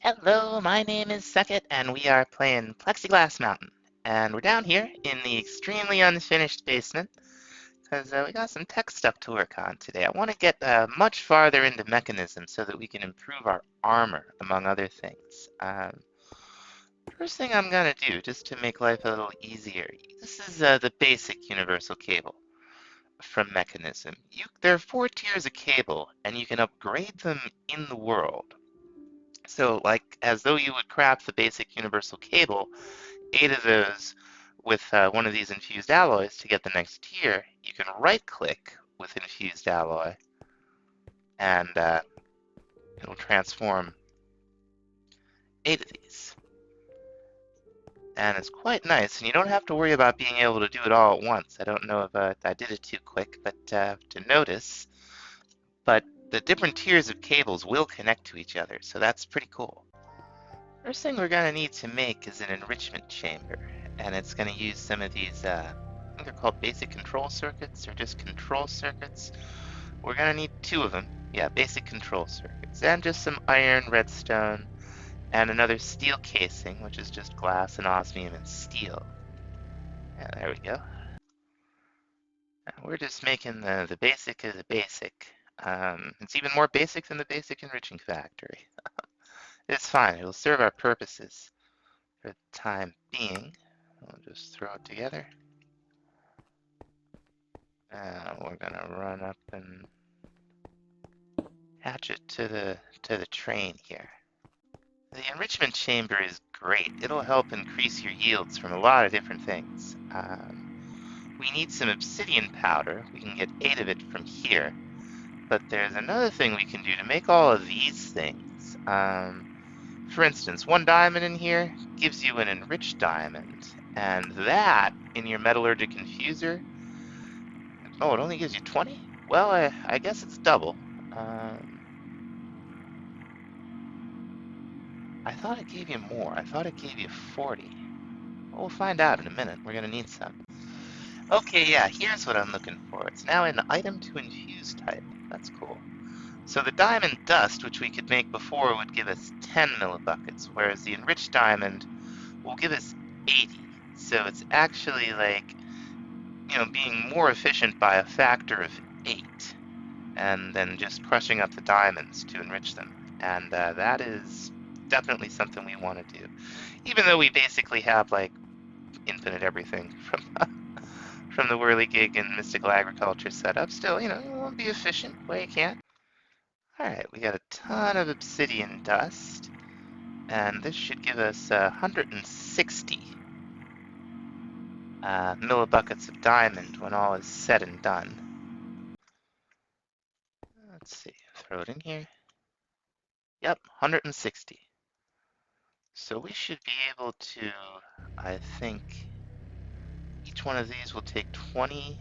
Hello, my name is Suckit, and we are playing Plexiglass Mountain. And we're down here in the extremely unfinished basement, because we got some tech stuff to work on today. I want to get much farther into Mekanism so that we can improve our armor, among other things. First thing I'm going to do, just to make life a little easier, this is the basic universal cable from Mekanism. There are 4 tiers of cable, and you can upgrade them in the world. So, like, as though you would craft the basic universal cable, 8 of those with one of these infused alloys to get the next tier, you can right-click with infused alloy, and it'll transform 8 of these. And it's quite nice, and you don't have to worry about being able to do it all at once. I don't know if I did it too quick, but to notice. But the different tiers of cables will connect to each other, so that's pretty cool. First thing we're going to need to make is an enrichment chamber, and it's going to use some of these, I think they're called basic control circuits, or just control circuits. We're going to need 2 of them. Yeah, basic control circuits, and just some iron, redstone, and another steel casing, which is just glass and osmium and steel. Yeah, there we go. We're just making the basic of the basic. It's even more basic than the basic enriching factory. It's fine, it'll serve our purposes for the time being. We'll just throw it together. We're gonna run up and attach it to the train here. The enrichment chamber is great. It'll help increase your yields from a lot of different things. We need some obsidian powder. We can get 8 of it from here. But there's another thing we can do to make all of these things. For instance, 1 diamond in here gives you an enriched diamond, and that in your metallurgic infuser, oh, it only gives you 20? Well, I guess it's double. I thought it gave you more. I thought it gave you 40. Well, we'll find out in a minute. We're gonna need some. Okay, yeah, here's what I'm looking for. It's now in item to infuse type. That's cool. So the diamond dust, which we could make before, would give us 10 millibuckets, whereas the enriched diamond will give us 80. So it's actually like, being more efficient by a factor of 8, and then just crushing up the diamonds to enrich them. And that is definitely something we want to do. Even though we basically have like infinite everything from the whirligig and mystical agriculture setup, still, you want to be efficient where you can. Alright, we got a ton of obsidian dust, and this should give us 160 millibuckets of diamond when all is said and done. Let's see, throw it in here. Yep, 160. So we should be able to, I think, each one of these will take 20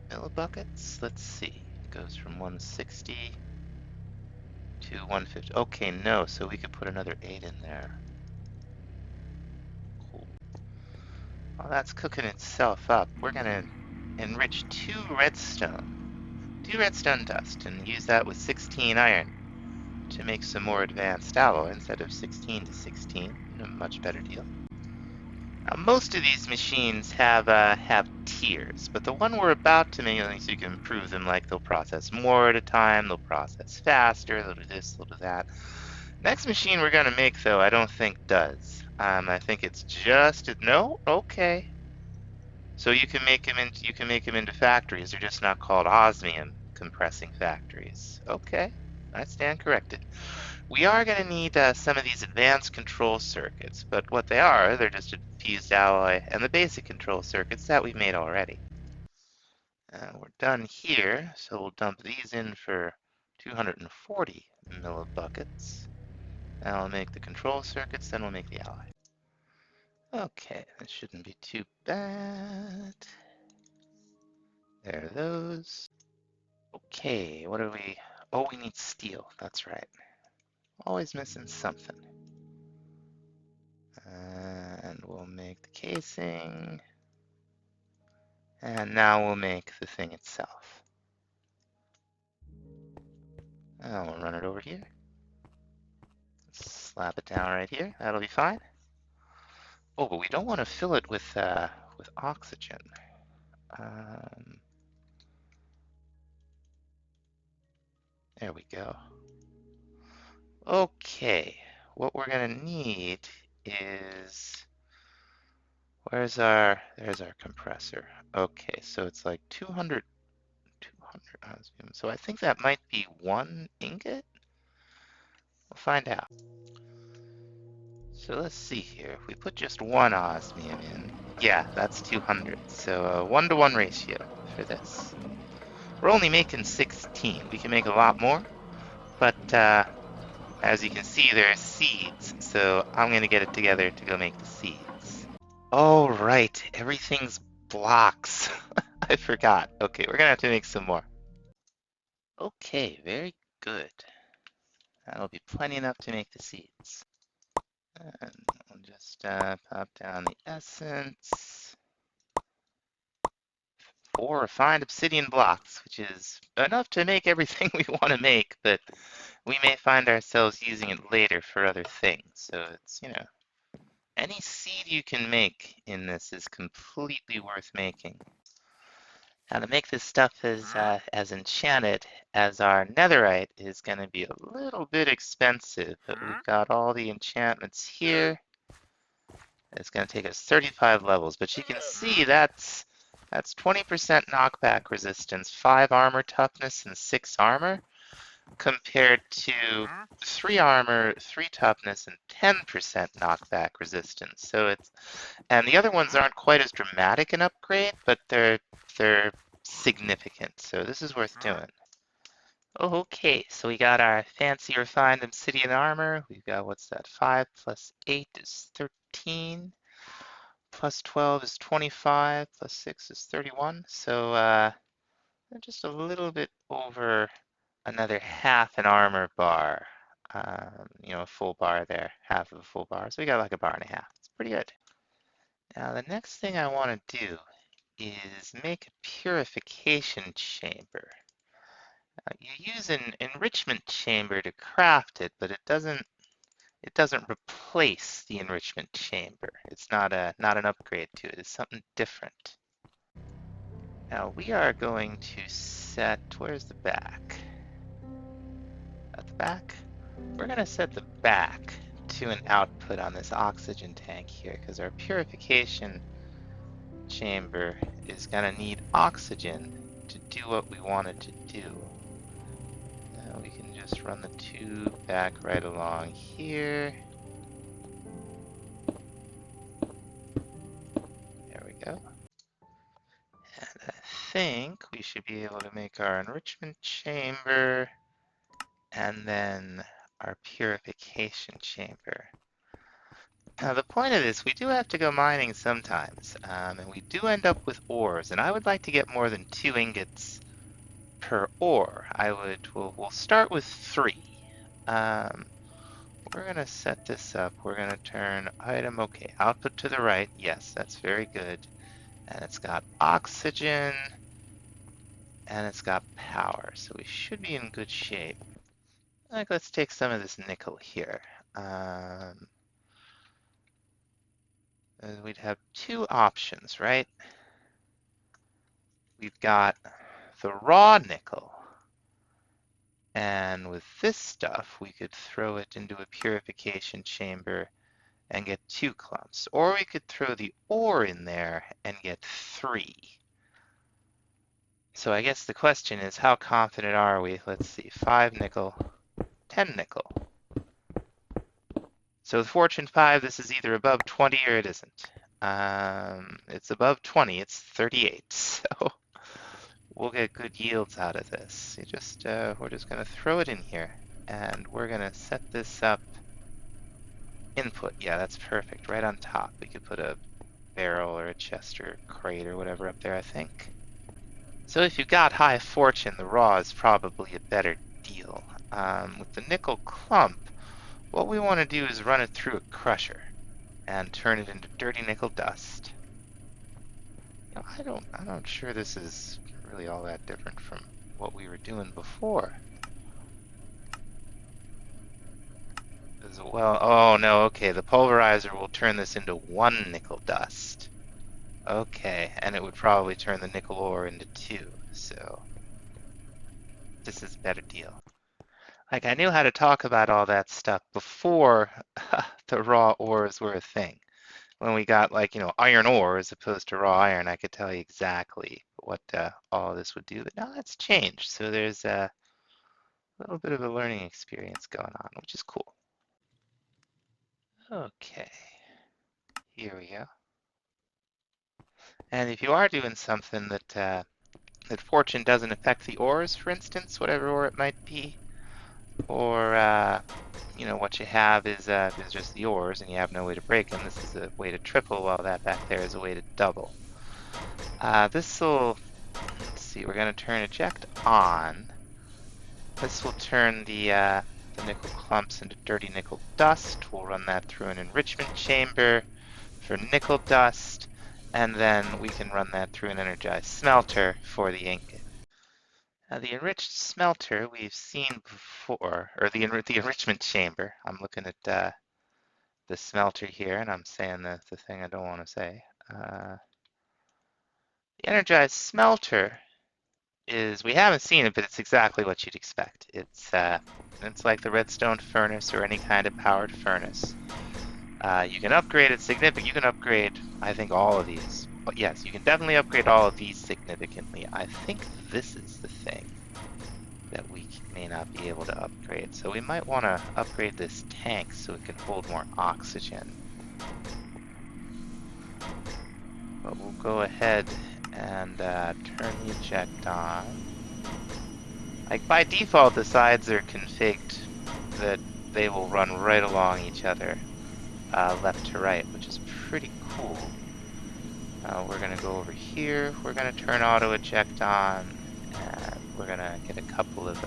millibuckets. Let's see, it goes from 160 to 150. Okay, no, so we could put another 8 in there. Cool. While that's cooking itself up, we're gonna enrich 2 redstone dust, and use that with 16 iron to make some more advanced alloy instead of 16 to 16. A much better deal. Now, most of these machines have tiers, but the one we're about to make, so you can improve them, like they'll process more at a time, they'll process faster, they'll do this, they'll do that. Next machine we're gonna make, though, I don't think does. I think it's just no. Okay. So you can make them into factories. They're just not called osmium compressing factories. Okay, I stand corrected. We are going to need some of these advanced control circuits, but what they are, they're just a fused alloy and the basic control circuits that we've made already. We're done here, so we'll dump these in for 240 millibuckets. And I'll make the control circuits, then we'll make the alloy. Okay, that shouldn't be too bad. There are those. Okay, what do we... Oh, we need steel, that's right. Always missing something. And we'll make the casing. And now we'll make the thing itself. And we'll run it over here. slap it down right here. That'll be fine. Oh, but we don't want to fill it with oxygen. There we go. Okay, what we're gonna need is, there's our compressor. Okay, so it's like 200 osmium. So I think that might be 1 ingot. We'll find out. So let's see here. If we put just 1 osmium in, yeah, that's 200. So a 1-to-1 ratio for this. We're only making 16. We can make a lot more, but as you can see, there are seeds. So I'm going to get it together to go make the seeds. Oh, right. Everything's blocks. I forgot. Okay, we're going to have to make some more. Okay, very good. That'll be plenty enough to make the seeds. And we'll just pop down the essence. 4 refined obsidian blocks, which is enough to make everything we want to make, but we may find ourselves using it later for other things. So it's, any seed you can make in this is completely worth making. Now to make this stuff as enchanted as our netherite is going to be a little bit expensive, but we've got all the enchantments here. It's going to take us 35 levels, but you can see that's 20% knockback resistance, 5 armor toughness, and 6 armor, compared to 3 armor, 3 toughness, and 10% knockback resistance. So and the other ones aren't quite as dramatic an upgrade, but they're significant. So this is worth doing. Okay, so we got our fancy refined obsidian armor. We've got, what's that? 5 plus 8 is 13. Plus 12 is 25. Plus 6 is 31. So just a little bit over another half an armor bar. A full bar there, half of a full bar. So we got like a bar and a half. It's pretty good. Now the next thing I want to do is make a purification chamber. You use an enrichment chamber to craft it, but it doesn't replace the enrichment chamber. It's not an upgrade to it. It's something different. Now we are going to set, where's the back? At the back? We're going to set the back to an output on this oxygen tank here, because our purification chamber is going to need oxygen to do what we want it to do. Now we can just run the tube back right along here. There we go. And I think we should be able to make our enrichment chamber and then our purification chamber. Now the point of this, we do have to go mining sometimes, and we do end up with ores, and I would like to get more than 2 ingots per ore. We'll start with 3. We're gonna set this up. We're gonna turn item, okay, output to the right. Yes, that's very good. And it's got oxygen, and it's got power, so we should be in good shape. Let's take some of this nickel here. We'd have 2 options, right? We've got the raw nickel, and with this stuff, we could throw it into a purification chamber and get 2 clumps. Or we could throw the ore in there and get 3. So I guess the question is, how confident are we? Let's see, 5 nickel, 10 nickel. So with Fortune 5, this is either above 20 or it isn't. It's above 20, it's 38, so we'll get good yields out of this. We're just gonna throw it in here, and we're gonna set this up. Input, yeah, that's perfect, right on top. We could put a barrel or a chest or a crate or whatever up there, I think. So if you've got high fortune, the raw is probably a better deal. With the nickel clump, what we want to do is run it through a crusher and turn it into dirty nickel dust. I'm not sure this is really all that different from what we were doing before. as well. Oh no, okay, the pulverizer will turn this into 1 nickel dust. Okay, and it would probably turn the nickel ore into 2, so this is a better deal. Like, I knew how to talk about all that stuff before the raw ores were a thing. When we got, like, iron ore as opposed to raw iron, I could tell you exactly what all this would do. But now that's changed, so there's a little bit of a learning experience going on, which is cool. Okay, here we go. And if you are doing something that fortune doesn't affect the ores, for instance, whatever ore it might be, or what you have is just the ores and you have no way to break them, this is a way to triple, while that back there is a way to double. This will, let's see, we're going to turn eject on. This will turn the nickel clumps into dirty nickel dust. We'll run that through an enrichment chamber for nickel dust, and then we can run that through an energized smelter for the ingot. The Enriched Smelter we've seen before, or the Enrichment Chamber. I'm looking at the smelter here, and I'm saying the thing I don't want to say. The Energized Smelter is, we haven't seen it, but it's exactly what you'd expect. It's like the redstone furnace or any kind of powered furnace. You can upgrade it significantly. You can upgrade, I think, all of these. But yes, you can definitely upgrade all of these significantly. I think this is the thing that we may not be able to upgrade. So we might want to upgrade this tank so it can hold more oxygen. But we'll go ahead and turn the eject on. Like, by default, the sides are configured that they will run right along each other, left to right, which is pretty cool. We're going to go over here. We're going to turn auto eject on, and we're going to get a couple of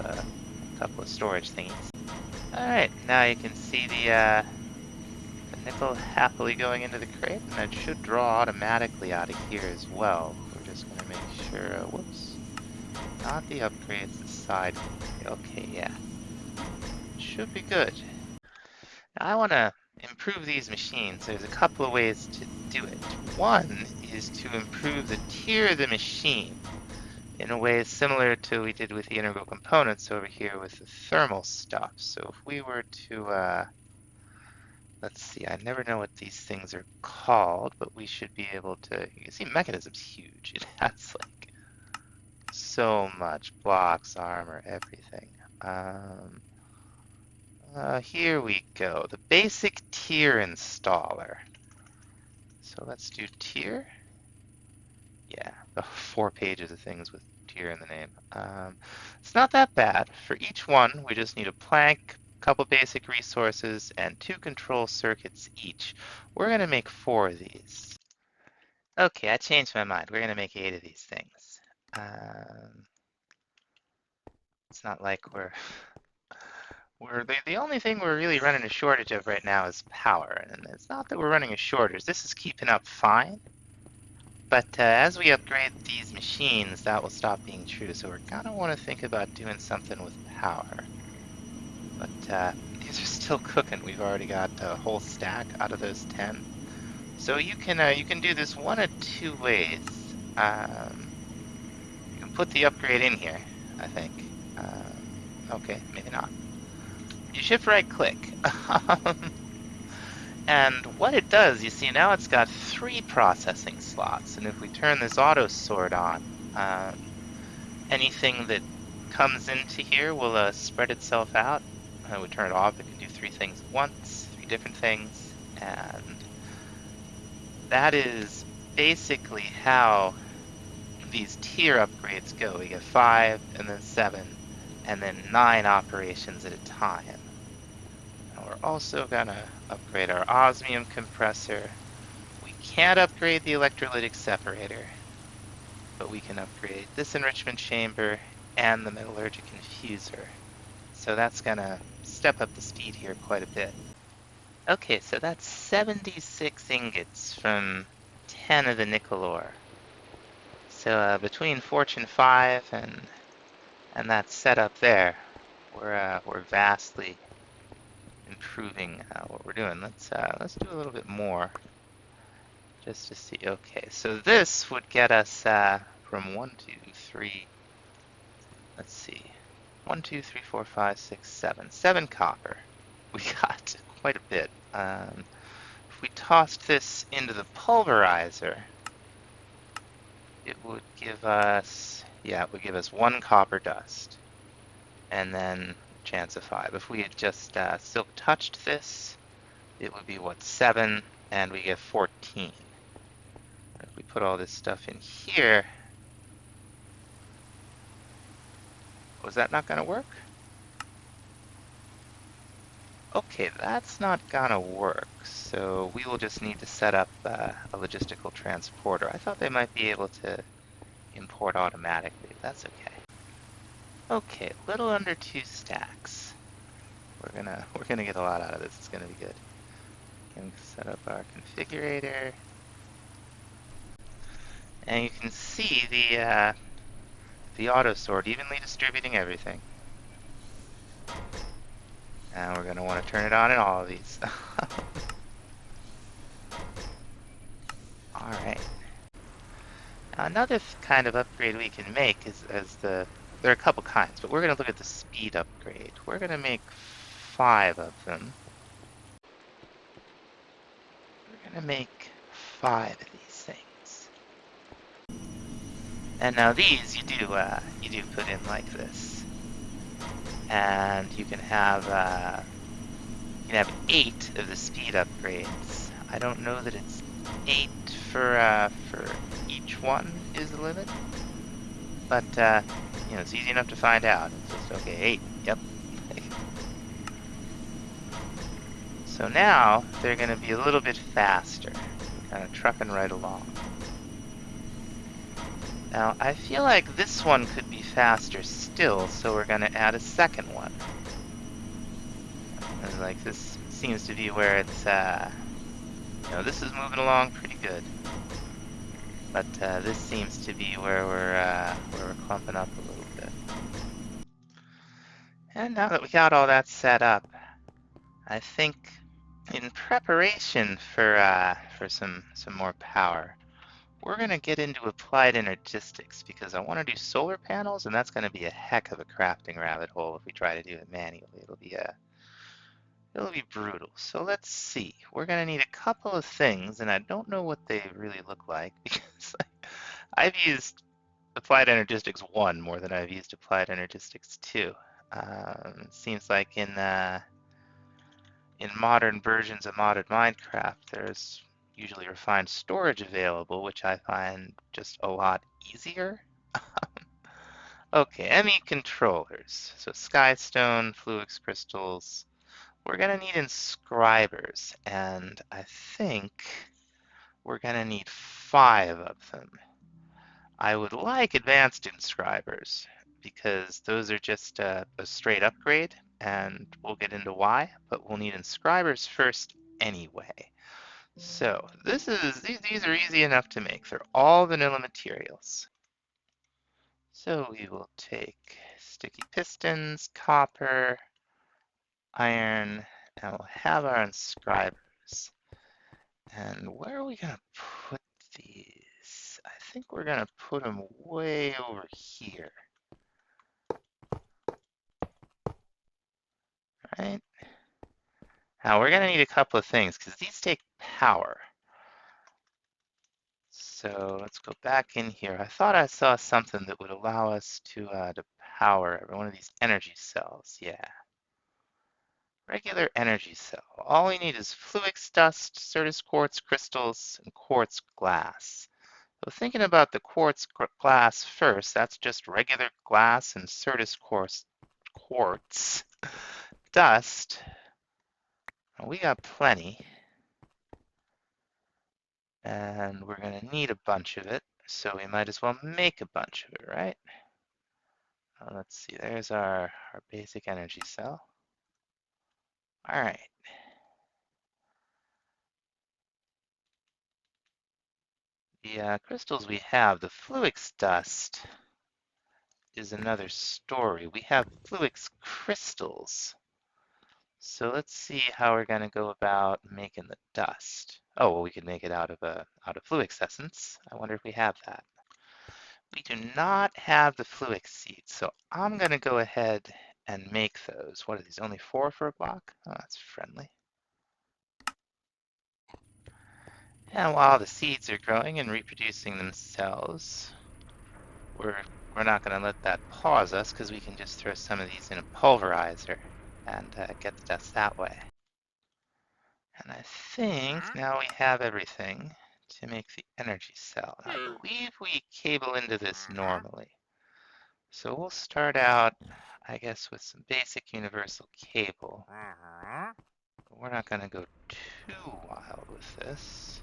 storage thingies. All right, now you can see the nickel happily going into the crate, and it should draw automatically out of here as well. We're just going to make sure. Whoops, not the upgrades, the side. Okay, yeah, should be good. Now I want to improve these machines. There's a couple of ways to do it. One is to improve the tier of the machine in a way similar to what we did with the integral components over here with the thermal stuff. So if we were to, let's see, I never know what these things are called, but we should be able to, you can see Mekanism's huge. It has like so much blocks, armor, everything. Here we go, the basic tier installer. So let's do tier. Yeah, 4 pages of things with tier in the name. It's not that bad. For each one, we just need a plank, a couple basic resources, and 2 control circuits each. We're going to make 4 of these. Okay, I changed my mind. We're going to make 8 of these things. It's not like the only thing we're really running a shortage of right now is power. And it's not that we're running a shortage. This is keeping up fine. But as we upgrade these machines, that will stop being true. So we're going to want to think about doing something with power. But these are still cooking. We've already got a whole stack out of those 10. So you can do this one of 2 ways. You can put the upgrade in here, I think. Okay, maybe not. You shift right click. And what it does, you see now it's got 3 processing slots, and if we turn this auto sort on, anything that comes into here will spread itself out. We turn it off, it can do 3 things at once, 3 different things, and that is basically how these tier upgrades go. We get 5, and then 7, and then 9 operations at a time. We're also going to upgrade our osmium compressor. We can't upgrade the electrolytic separator, but we can upgrade this enrichment chamber and the metallurgic infuser. So that's going to step up the speed here quite a bit. Okay, so that's 76 ingots from 10 of the nickel ore. So between Fortune 5 and that setup there, we're vastly improving what we're doing. Let's do a little bit more just to see. Okay, so this would get us from 1, 2, 3. Let's see, 1, 2, 3, 4, 5, 6, 7. 7 copper. We got quite a bit. If we tossed this into the pulverizer, it would give us, yeah, it would give us 1 copper dust, and then chance of 5. If we had just silk touched this, it would be what, 7, and we get 14. If we put all this stuff in here, was that not going to work? Okay, that's not gonna work, so we will just need to set up a logistical transporter. I thought they might be able to import automatically. That's okay. Okay, a little under 2 stacks. We're gonna get a lot out of this. It's gonna be good. And set up our configurator, and you can see the auto sort evenly distributing everything. And we're gonna want to turn it on in all of these. All right. Now another kind of upgrade we can make is there are a couple kinds, but we're going to look at the speed upgrade. We're going to make 5 of them. We're going to make 5 of these things. And now these you do put in like this, and you can have 8 of the speed upgrades. I don't know that it's 8 for each one is the limit, but it's easy enough to find out. It's just okay, 8. Yep. So now they're going to be a little bit faster, kind of trucking right along. Now I feel like this one could be faster still, so we're going to add a second one. And like this seems to be where it's, this is moving along pretty good. But this seems to be where we're clumping up a little bit. And now that we got all that set up, I think in preparation for some more power, we're gonna get into Applied Energistics because I want to do solar panels, and that's gonna be a heck of a crafting rabbit hole if we try to do it manually. It'll be brutal. So let's see. We're gonna need a couple of things, and I don't know what they really look like because I've used Applied Energistics 1 more than I've used Applied Energistics 2. It seems like in modern versions of modded Minecraft, there's usually refined storage available, which I find just a lot easier. Okay, Emmy Controllers. So Skystone, Fluix Crystals. We're gonna need inscribers, and I think we're gonna need 5 of them. I would like advanced inscribers because those are just a straight upgrade, and we'll get into why, but we'll need inscribers first anyway. So these are easy enough to make. They're all vanilla materials. So we will take sticky pistons, copper, iron, and we'll have our inscribers. And where are we gonna put these? I think we're gonna put them way over here. Right? Now we're gonna need a couple of things because these take power. So let's go back in here. I thought I saw something that would allow us to power every one of these energy cells. Yeah. Regular energy cell. All we need is Fluix dust, Certus quartz crystals, and quartz glass. So thinking about the quartz glass first, that's just regular glass and Certus quartz dust. We got plenty. And we're going to need a bunch of it, so we might as well make a bunch of it, right? Let's see, there's our basic energy cell. All right. The crystals we have, the Fluix dust is another story. We have Fluix crystals. So let's see how we're going to go about making the dust. Oh, well, we could make it out of fluix essence. I wonder if we have that. We do not have the fluix seeds, so I'm going to go ahead and make those. What are these? Only 4 for a block? Oh, that's friendly. And while the seeds are growing and reproducing themselves, we're not going to let that pause us because we can just throw some of these in a pulverizer and get the dust that way. And I think now we have everything to make the energy cell. And I believe we cable into this normally. So we'll start out, I guess, with some basic universal cable. But we're not going to go too wild with this.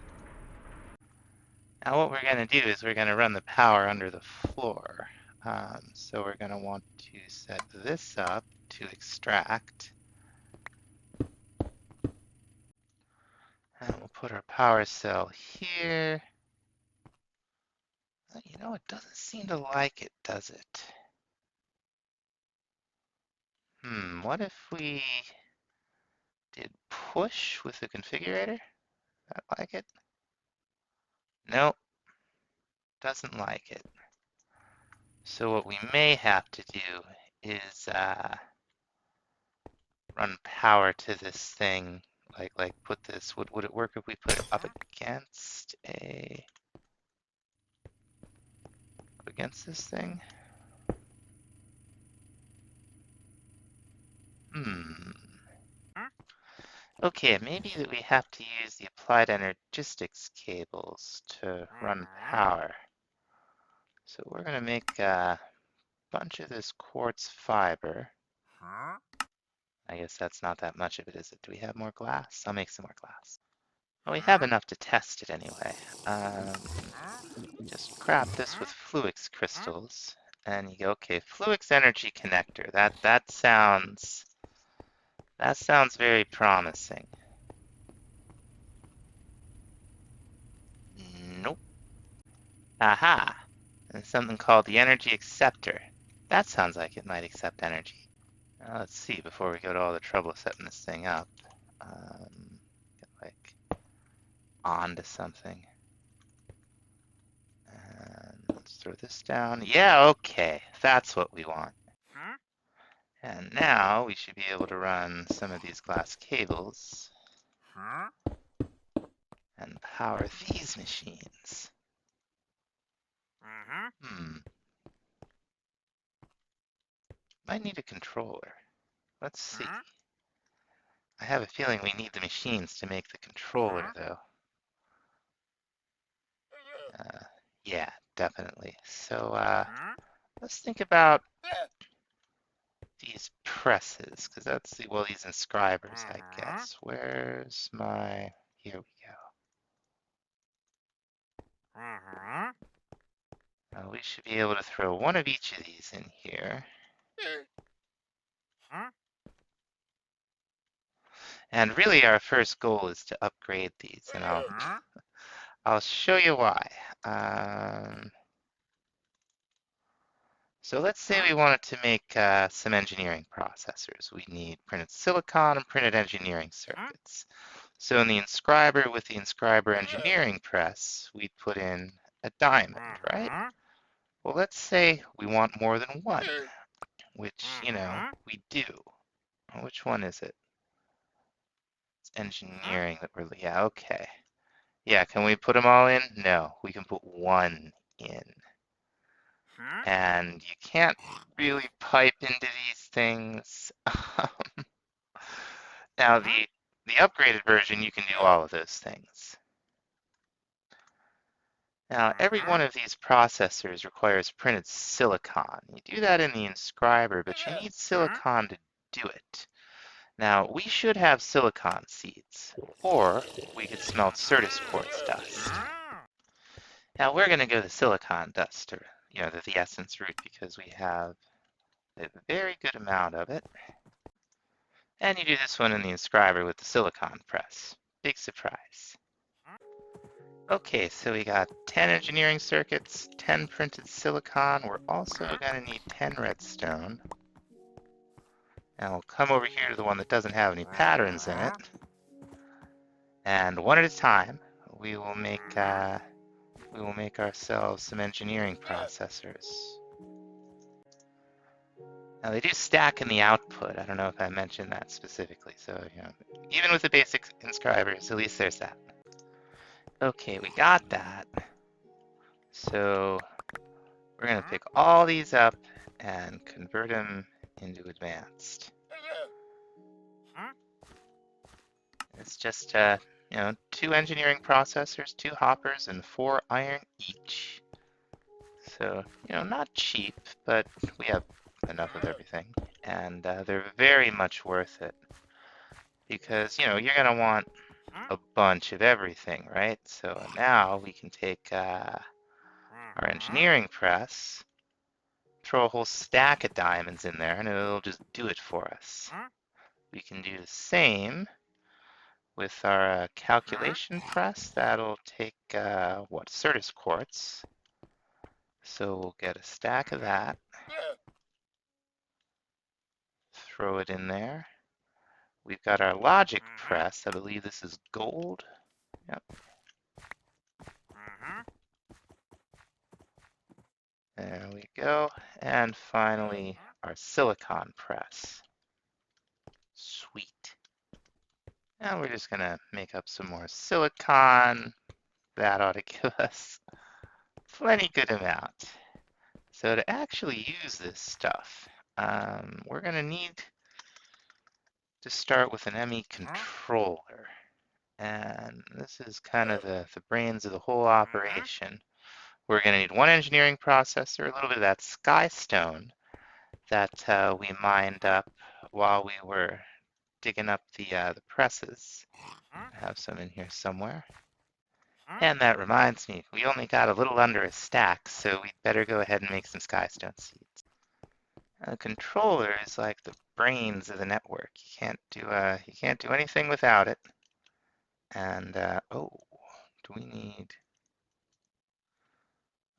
Now what we're going to do is we're going to run the power under the floor. So we're going to want to set this up to extract. And we'll put our power cell here. You know, it doesn't seem to like it, does it? What if we did push with the configurator? That like it? Nope, doesn't like it. So what we may have to do is run power to this thing. Like put this. Would it work if we put it up against this thing? Okay, maybe that we have to use the Applied Energistics cables to run power. So we're going to make a bunch of this quartz fiber. I guess that's not that much of it, is it? Do we have more glass? I'll make some more glass. Well, we have enough to test it anyway. Just crap this with fluix crystals, and you go, okay, fluix energy connector. That sounds very promising. Nope. Aha! And something called the energy acceptor. That sounds like it might accept energy. Now let's see before we go to all the trouble of setting this thing up. Get like onto something. And let's throw this down. Yeah, okay. That's what we want. And now we should be able to run some of these glass cables and power these machines. Might need a controller. Let's see. I have a feeling we need the machines to make the controller, though. Yeah, definitely. So let's think about these presses, because that's the, well, these inscribers, I guess. Where's my, here we go. We should be able to throw one of each of these in here. And really our first goal is to upgrade these, and I'll show you why. So let's say we wanted to make some engineering processors. We need printed silicon and printed engineering circuits. So in the inscriber with the inscriber engineering press, we'd put in a diamond, right? Well, let's say we want more than one, which, you know, we do. Which one is it? It's engineering that we're, yeah, okay. Yeah, can we put them all in? No, we can put one in. And you can't really pipe into these things. Now, the upgraded version, you can do all of those things. Now, every one of these processors requires printed silicon. You do that in the inscriber, but you need silicon to do it. Now, we should have silicon seeds, or we could smelt Certus quartz dust. Now, we're going to go the silicon dust, or the essence route, because we have a very good amount of it. And you do this one in the inscriber with the silicon press. Big surprise. Okay, so we got 10 engineering circuits, 10 printed silicon. We're also going to need 10 redstone. And we'll come over here to the one that doesn't have any patterns in it. And one at a time, we will make ourselves some engineering processors. Now they do stack in the output. I don't know if I mentioned that specifically. So, even with the basic inscribers, at least there's that. Okay, we got that. So we're gonna pick all these up and convert them into advanced. It's just, 2 engineering processors, 2 hoppers, and 4 iron each. So, not cheap, but we have enough of everything. And they're very much worth it. Because, you're going to want a bunch of everything, right? So now we can take our engineering press, throw a whole stack of diamonds in there, and it'll just do it for us. We can do the same with our calculation press. That'll take, Certus quartz. So we'll get a stack of that, throw it in there. We've got our logic press. I believe this is gold. Yep. There we go. And finally, our silicon press. Sweet. Now we're just going to make up some more silicon. That ought to give us plenty good amount. So to actually use this stuff, we're going to need to start with an Emmy Controller. And this is kind of the brains of the whole operation. We're going to need 1 engineering processor, a little bit of that skystone that we mined up while we were digging up the presses. I have some in here somewhere. And that reminds me, we only got a little under a stack, so we'd better go ahead and make some skystone seeds. The controller is like the brains of the network. You can't do anything without it. And do we need?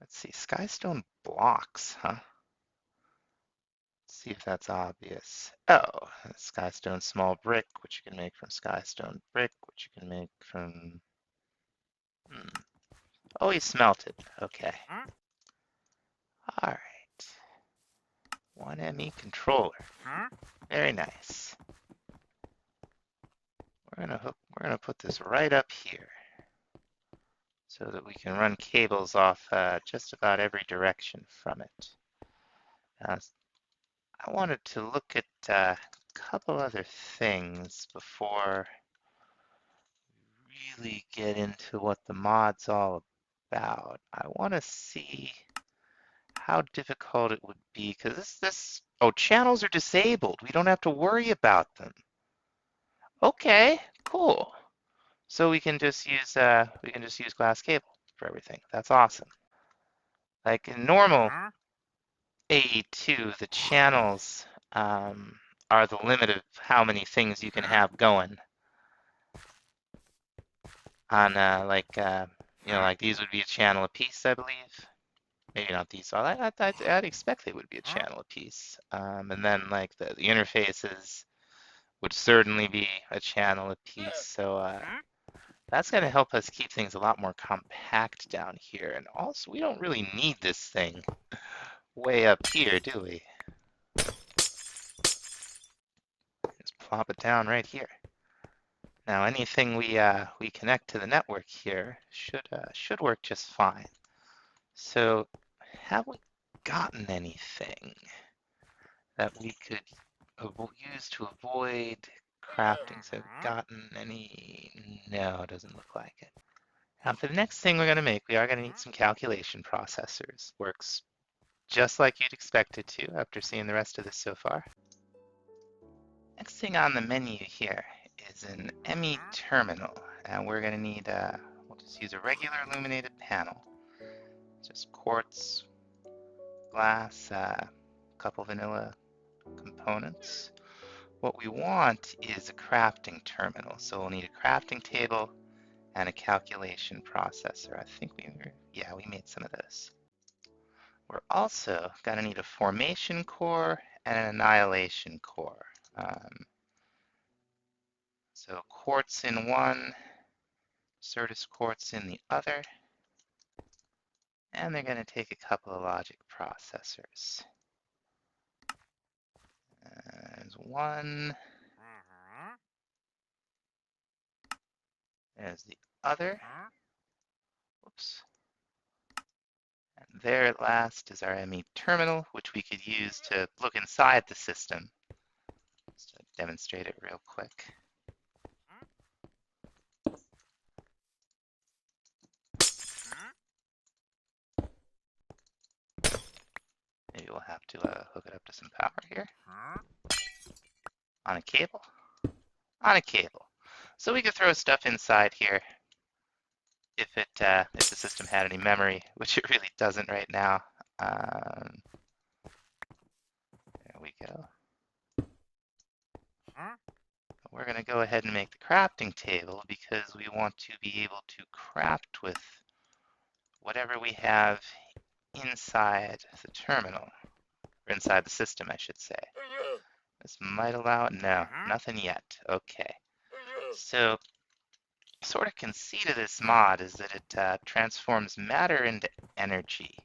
Let's see, skystone blocks, huh? Let's see if that's obvious. Oh, skystone small brick, which you can make from skystone brick, which you can make from. Oh, he smelted. Okay. All right. 1 Emmy controller. Very nice. We're gonna put this right up here so that we can run cables off just about every direction from it. I wanted to look at a couple other things before we really get into what the mod's all about. I want to see how difficult it would be, because channels are disabled. We don't have to worry about them. Okay, cool. So we can just use glass cable for everything. That's awesome. Like in normal AE2, the channels are the limit of how many things you can have going. On like these would be a channel a piece, I believe. Maybe not these. I'd expect they would be a channel a piece. And then like the interfaces would certainly be a channel a piece. So that's going to help us keep things a lot more compact down here. And also, we don't really need this thing way up here, do we? Just plop it down right here. Now, anything we connect to the network here should work just fine. So, have we gotten anything that we could use to avoid crafting? So, gotten any? No, it doesn't look like it. Now, for the next thing we're going to make, we are going to need some calculation processors. Works just like you'd expect it to after seeing the rest of this so far. Next thing on the menu here is an Emmy Terminal. And we're going to need, we'll just use a regular illuminated panel. Just quartz, glass, a couple vanilla components. What we want is a crafting terminal. So we'll need a crafting table and a calculation processor. I think we made some of those. We're also going to need a formation core and an annihilation core. Um, so quartz in one, Certus quartz in the other, and they're going to take a couple of logic processors. There's one. There's the other. Whoops. And there at last is our Emmy Terminal, which we could use to look inside the system. Just to demonstrate it real quick. Maybe we'll have to hook it up to some power here. On a cable. On a cable. So we could throw stuff inside here if the system had any memory, which it really doesn't right now. There we go. We're going to go ahead and make the crafting table because we want to be able to craft with whatever we have inside the terminal, or inside the system, I should say. This might allow it. No, nothing yet. Okay. So, sort of conceit of this mod is that it transforms matter into energy.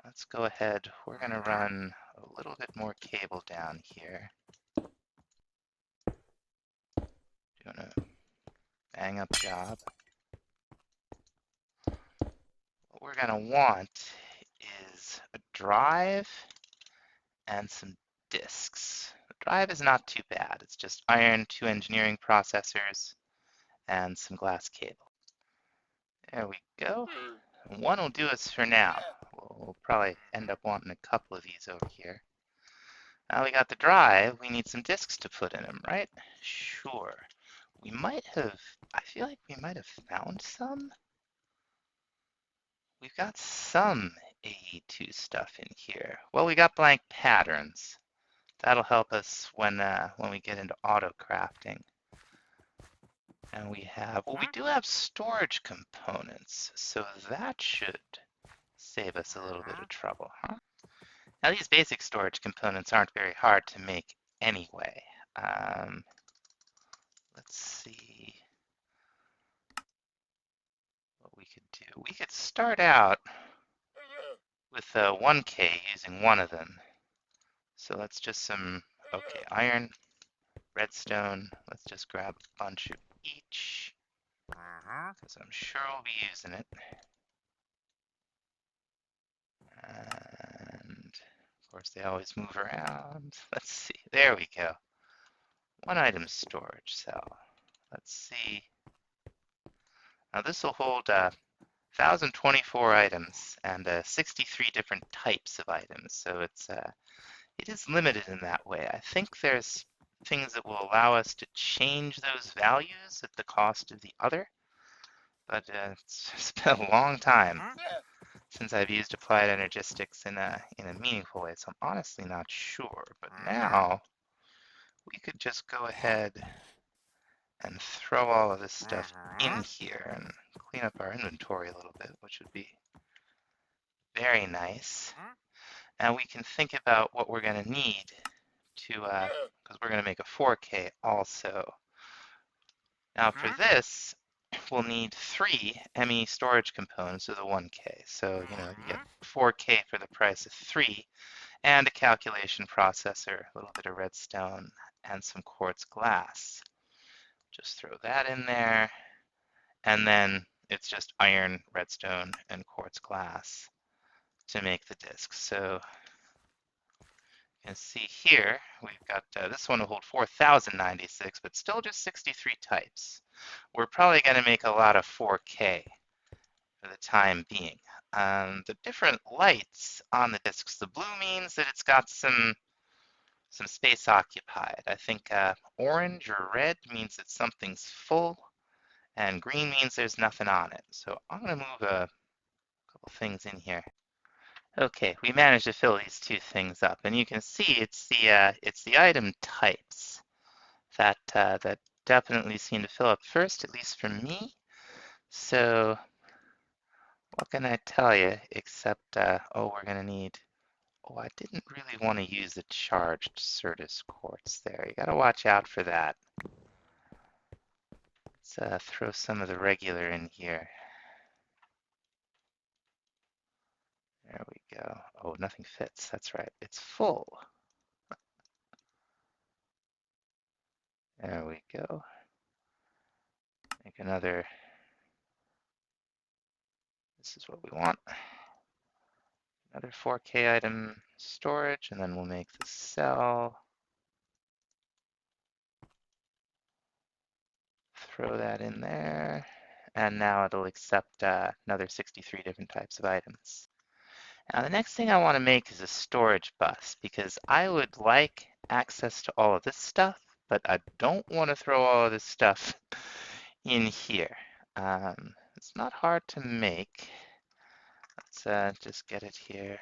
Let's go ahead. We're going to run a little bit more cable down here. Doing a bang up job. What we're going to want is a drive and some disks. The drive is not too bad. It's just iron, 2 engineering processors, and some glass cable. There we go. One will do us for now. We'll probably end up wanting a couple of these over here. Now we got the drive, we need some disks to put in them, right? Sure. We might have, I feel like we might have found some. We've got some AE2 stuff in here. Well, we got blank patterns. That'll help us when we get into auto crafting. And we have, well, we do have storage components, so that should save us a little bit of trouble, huh? Now, these basic storage components aren't very hard to make anyway. Let's see what we could do. We could start out with 1K using one of them. So let's just some, okay, iron, redstone. Let's just grab a bunch of each, because I'm sure we'll be using it. And of course, they always move around. Let's see. There we go. One item storage cell. Let's see. Now this will hold 1,024 items and 63 different types of items. So it is limited in that way. I think there's things that will allow us to change those values at the cost of the other. But it's been a long time since I've used Applied Energistics in a meaningful way, so I'm honestly not sure. But now we could just go ahead and throw all of this stuff in here and clean up our inventory a little bit, which would be very nice. And we can think about what we're going to need to, because we're going to make a 4K also. Now for this, we'll need 3 Emmy storage components of the 1K. So, you get 4K for the price of 3, and a calculation processor, a little bit of redstone, and some quartz glass. Just throw that in there, and then it's just iron, redstone, and quartz glass to make the discs. So you can see here, we've got, this one will hold 4,096, but still just 63 types. We're probably going to make a lot of 4K for the time being. The different lights on the discs, the blue means that it's got some space occupied. I think orange or red means that something's full, and green means there's nothing on it. So I'm going to move a couple things in here. Okay, we managed to fill these 2 things up, and you can see it's the item types that definitely seem to fill up first, at least for me. So what can I tell you except, oh, we're going to need Oh, I didn't really want to use the charged Certus quartz there. You gotta watch out for that. Let's throw some of the regular in here. There we go. Oh, nothing fits. That's right. It's full. There we go. Make another. This is what we want. Another 4K item storage, and then we'll make the cell. Throw that in there. And now it'll accept another 63 different types of items. Now the next thing I want to make is a storage bus because I would like access to all of this stuff, but I don't want to throw all of this stuff in here. It's not hard to make. Let's just get it here.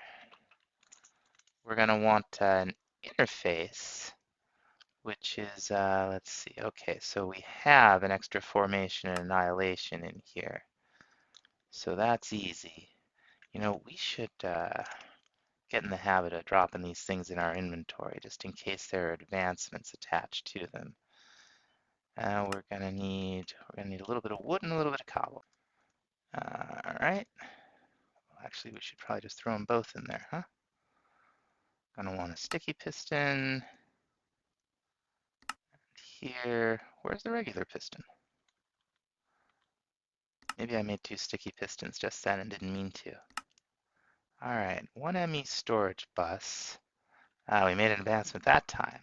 We're going to want an interface, which is, let's see, okay, so we have an extra formation and annihilation in here. So that's easy. You know, we should get in the habit of dropping these things in our inventory just in case there are advancements attached to them. We're gonna need a little bit of wood and a little bit of cobble. All right. Well, actually, we should probably just throw them both in there, huh? Gonna want a sticky piston. Here, where's the regular piston? Maybe I made 2 sticky pistons just then and didn't mean to. All right, 1 Emmy storage bus. We made an advancement that time.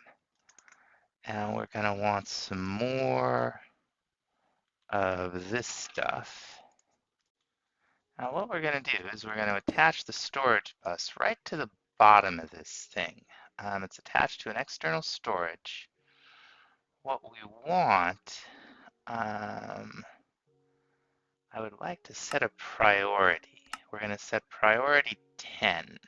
And we're gonna want some more of this stuff. Now what we're gonna do is we're gonna attach the storage bus right to the bottom of this thing. It's attached to an external storage. What we want, I would like to set a priority. We're gonna set priority 10.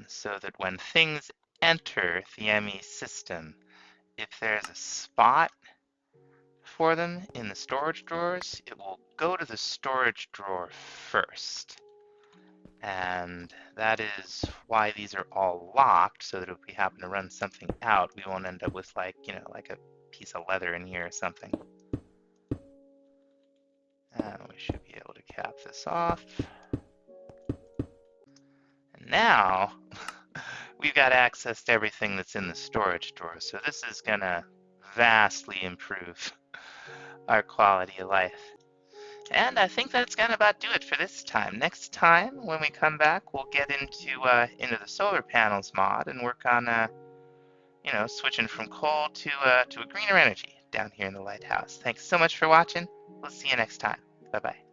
So that when things enter the Emmy system, if there's a spot for them in the storage drawers, it will go to the storage drawer first. And that is why these are all locked, so that if we happen to run something out, we won't end up with like, you know, like a piece of leather in here or something. And we should be able to cap this off. And now we've got access to everything that's in the storage drawer. So this is gonna vastly improve our quality of life. And I think that's gonna about do it for this time. Next time, when we come back, we'll get into the solar panels mod and work on you know, switching from coal to a greener energy down here in the lighthouse. Thanks so much for watching. We'll see you next time. Bye bye.